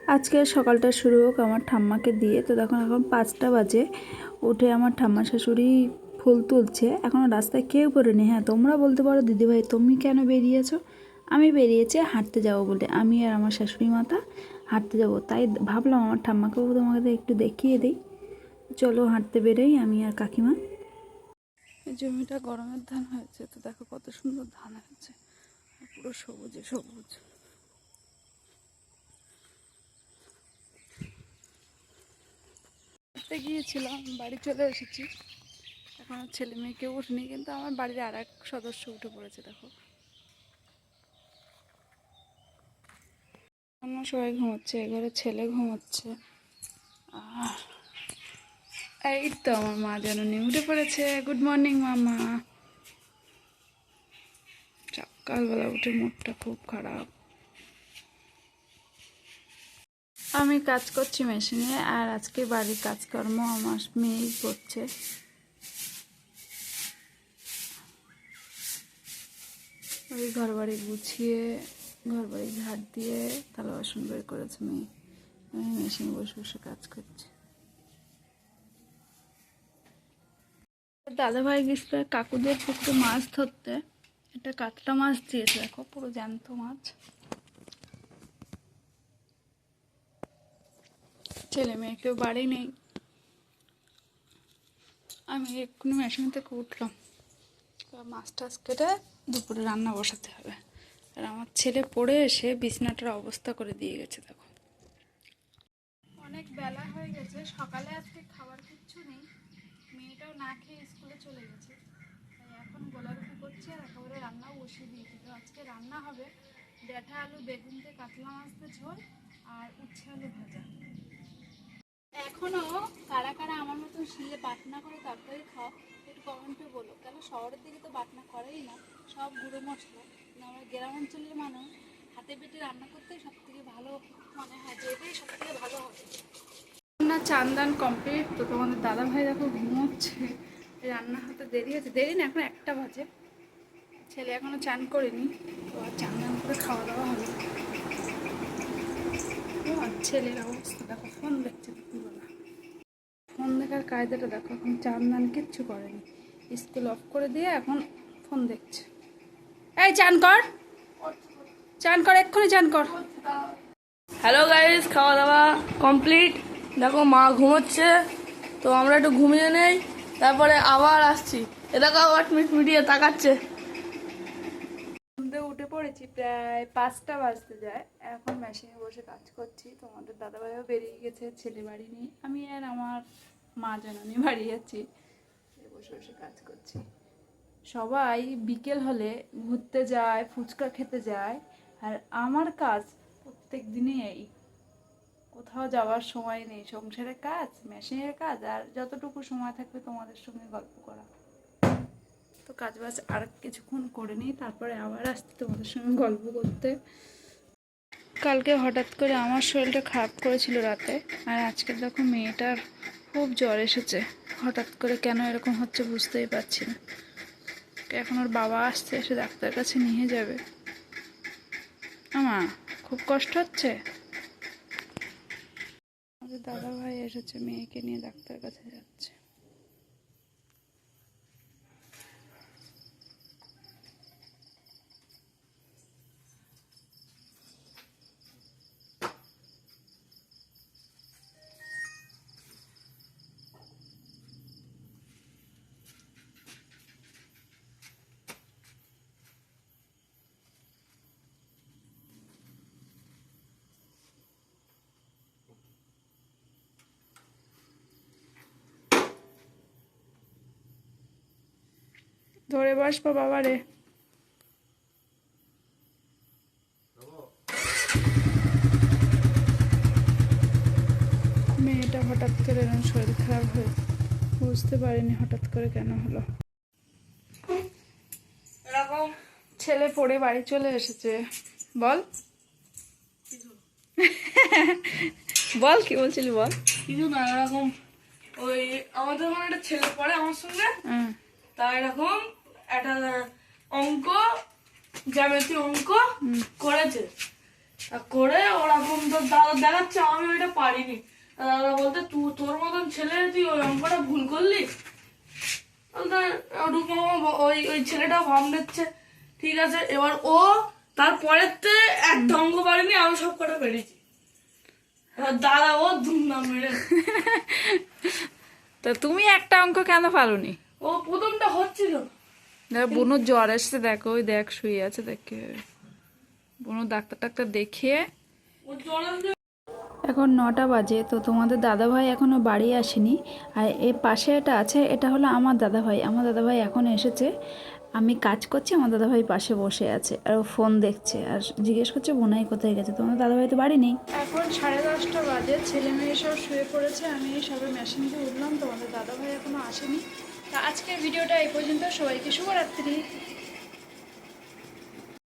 আজকে সকালটা শুরু হোক আমার ঠাম্মাকে দিয়ে। তো দেখুন এখন 5টা বাজে। উঠে আমার ঠাম্মা শাশুড়ি ফুল তুলছে। এখনও রাস্তায় কেউ বেরোয়নি। হ্যাঁ, তোমরা বলতে পারো দিদিভাই তুমি কেন বেরিয়েছো? আমি বেরিয়েছি হাঁটতে যাব বলে। আমি আর আমার শাশুড়ি মাতা হাঁটতে যাব, তাই ভাবলাম আমার ঠাম্মাকেও তোমাকে একটু দেখিয়ে দিই। চলো হাঁটতে বেরোই আমি আর কাকিমা। এই জমিটা গরমের ধান হয়েছে, তো দেখো কত সুন্দর ধান হয়েছে, পুরো সবুজে সবুজ। গিয়েছিলাম, বাড়ি চলে এসেছি। এখন ছেলে মেয়ে কেউ উঠেনি, কিন্তু আমার বাড়ির আর এক সদস্য উঠে পড়েছে। দেখো অন্য সবাই ঘুমোচ্ছে, এঘরে ছেলে ঘুমোচ্ছে। আর এই তো আমার মা জাননি উঠে পড়েছে। গুড মর্নিং মামা। সকালবেলা উঠে মুডটা খুব খারাপ। আমি কাজ করছি মেশিনে, আর আজকে বাড়ির কাজকর্ম আমার মেয়েই করছে। ওই ঘর বাড়ি গুছিয়ে, ঘর বাড়ি ঝাড় দিয়ে থালা বাসন বের করেছে মেয়ে। আমি মেশিনে বসে বসে কাজ করছি। দাদা ভাই গেছিল কাকুদের পুকুরে মাছ ধরতে। এটা কাতলা মাছ দিয়েছে, দেখো পুরো জ্যান্ত মাছ। ছেলে মেয়ে কেউ বাড়ি নেই। আমি এক্ষুনি মেশিন থেকে উঠলাম, মাছ টাছ কেটে দুপুরে রান্না বসাতে হবে। আর আমার ছেলে পড়ে এসে বিছনাটার অবস্থা করে দিয়ে গেছে। দেখো অনেক বেলা হয়ে গেছে, সকালে আজকে খাবার কিচ্ছু নেই। মেয়েটাও না খেয়ে স্কুলে চলে গেছে, তাই এখন গোলারুটি করছি আর একেবারে রান্নাও বসিয়ে দিয়েছি। তো আজকে রান্না হবে ডেঁটা আলু বেগুন দিয়ে কাতলা মাছ দিয়ে ঝোল আর উচ্ছে আলু ভাজা। এখনো কারা কারা আমার মতন শিলে বাটনা করে তরকারি খাও একটু কমেন্টে বলো। কেন শহরের দিকে তো বাটনা করেই না, সব গুঁড়ো মশলা। আমরা গ্রাম অঞ্চলের মানুষ হাতে পেটে রান্না করতেই সব থেকে ভালো মনে হয়, যে এটাই সব থেকে ভালো হবে। না চান দান কমপ্লিট। তো তোমাদের দাদা ভাই দেখো ঘুমোচ্ছে, রান্না হতে দেরি হয়েছে। দেরি না, এখন 1টা বাজে। ছেলে এখনো চান করেনি, তো আর চান দান করে খাওয়া দাওয়া হবে। আর ছেলের অবস্থা দেখো, ফোন দেখছে দুপুরবেলা। ফোন দেখার কায়দাটা দেখো, এখন চান দান কিচ্ছু করেনি, স্কুল অফ করে দিয়ে এখন ফোন দেখছে। এই চান কর, চান কর, এক্ষুনি চান কর। হ্যালো গাইস, খাওয়া দাওয়া কমপ্লিট। দেখো মা ঘুমোচ্ছে, তো আমরা একটু ঘুমিয়ে নেই, তারপরে আবার আসছি। এ দেখো আবার মিটিয়ে তাকাচ্ছে। উঠে পড়েছি, প্রায় 5টা বাজতে যায়। এখন মেশিনে বসে কাজ করছি। তোমাদের দাদাভাইও বেরিয়ে গেছে, ছেলে বাড়ি নেই। আমি আর আমার মা জানানি বাড়ি যাচ্ছি, বসে বসে কাজ করছি। সবাই বিকেল হলে ঘুরতে যায়, ফুচকা খেতে যায়, আর আমার কাজ প্রত্যেক দিনই এই। কোথাও যাওয়ার সময় নেই, সংসারের কাজ, মেশিনের কাজ, আর যতটুকু সময় থাকবে তোমাদের সঙ্গে গল্প করা। তো কাজ বাজ আর কিছুক্ষণ করে নিই, তারপরে আবার আসতে তোমাদের সঙ্গে গল্প করতে। কালকে হঠাৎ করে আমার শরীরটা খারাপ করেছিল রাতে, আর আজকে দেখো মেয়েটার খুব জ্বর এসেছে। হঠাৎ করে কেন এরকম হচ্ছে বুঝতেই পারছি না। এখন ওর বাবা আসছে, এসে ডাক্তারের কাছে নিয়ে যাবে। আমার খুব কষ্ট হচ্ছে। আমাদের দাদা ভাই এসেছে, মেয়েকে নিয়ে ডাক্তারের কাছে যাচ্ছে। ধরে বসবো বাবা রে। মেয়েটা হঠাৎ করে এরকম শরীর খারাপ হয়ে, বুঝতে পারিনি হঠাৎ করে কেন হলো। এরকম ছেলে পড়ে বাড়ি চলে এসেছে। বল বল কি বলছিলি বল। কিছু না, এরকম ওই আমাদের ওখানে একটা ছেলে পড়ে আমার সঙ্গে, তা এরকম একটা অঙ্ক, জ্যামিতি অঙ্ক করেছে। আর করে ওরকম তোর দাদা দেখাচ্ছে, আমি ওইটা পারিনি। আর দাদা বলতে তুই তোর মতন ছেলে তুই ওই অঙ্কটা ভুল করলি। রূপমা ওই ওই ছেলেটা ভাব নিচ্ছে ঠিক আছে। এবার ও তারপরেতে একটা অঙ্ক পারিনি, আমি সব কটা পেরেছি। এবার দাদা ও ধুমধাম মেরে তো তুমি একটা অঙ্ক কেন পারোনি? ও প্রথমটা হচ্ছিল। বুনুর জ্বর এসছে, দেখো ওই দেখ শুয়ে আছে, দেখে বুনু ডাক্তার টাক্তার দেখিয়ে। ও জ্বর আসলে এখন 9টা বাজে, তো তোমাদের দাদাভাই এখনও বাড়ি আসেনি। আর এর পাশে এটা আছে, এটা হলো আমার দাদাভাই। আমার দাদাভাই এখন এসেছে, আমি কাজ করছি, আমার দাদাভাই পাশে বসে আছে আর ও ফোন দেখছে আর জিজ্ঞেস করছে বোনাই কোথায় গেছে। তোমাদের দাদাভাই তো বাড়ি নেই। এখন 10:30 বাজে, ছেলে মেয়ে সব শুয়ে পড়েছে, আমি সবে মেশিন দিয়ে উঠলাম, তোমাদের দাদাভাই এখনও আসেনি। তা আজকের ভিডিওটা এই পর্যন্ত, সবাইকে শুভরাত্রি।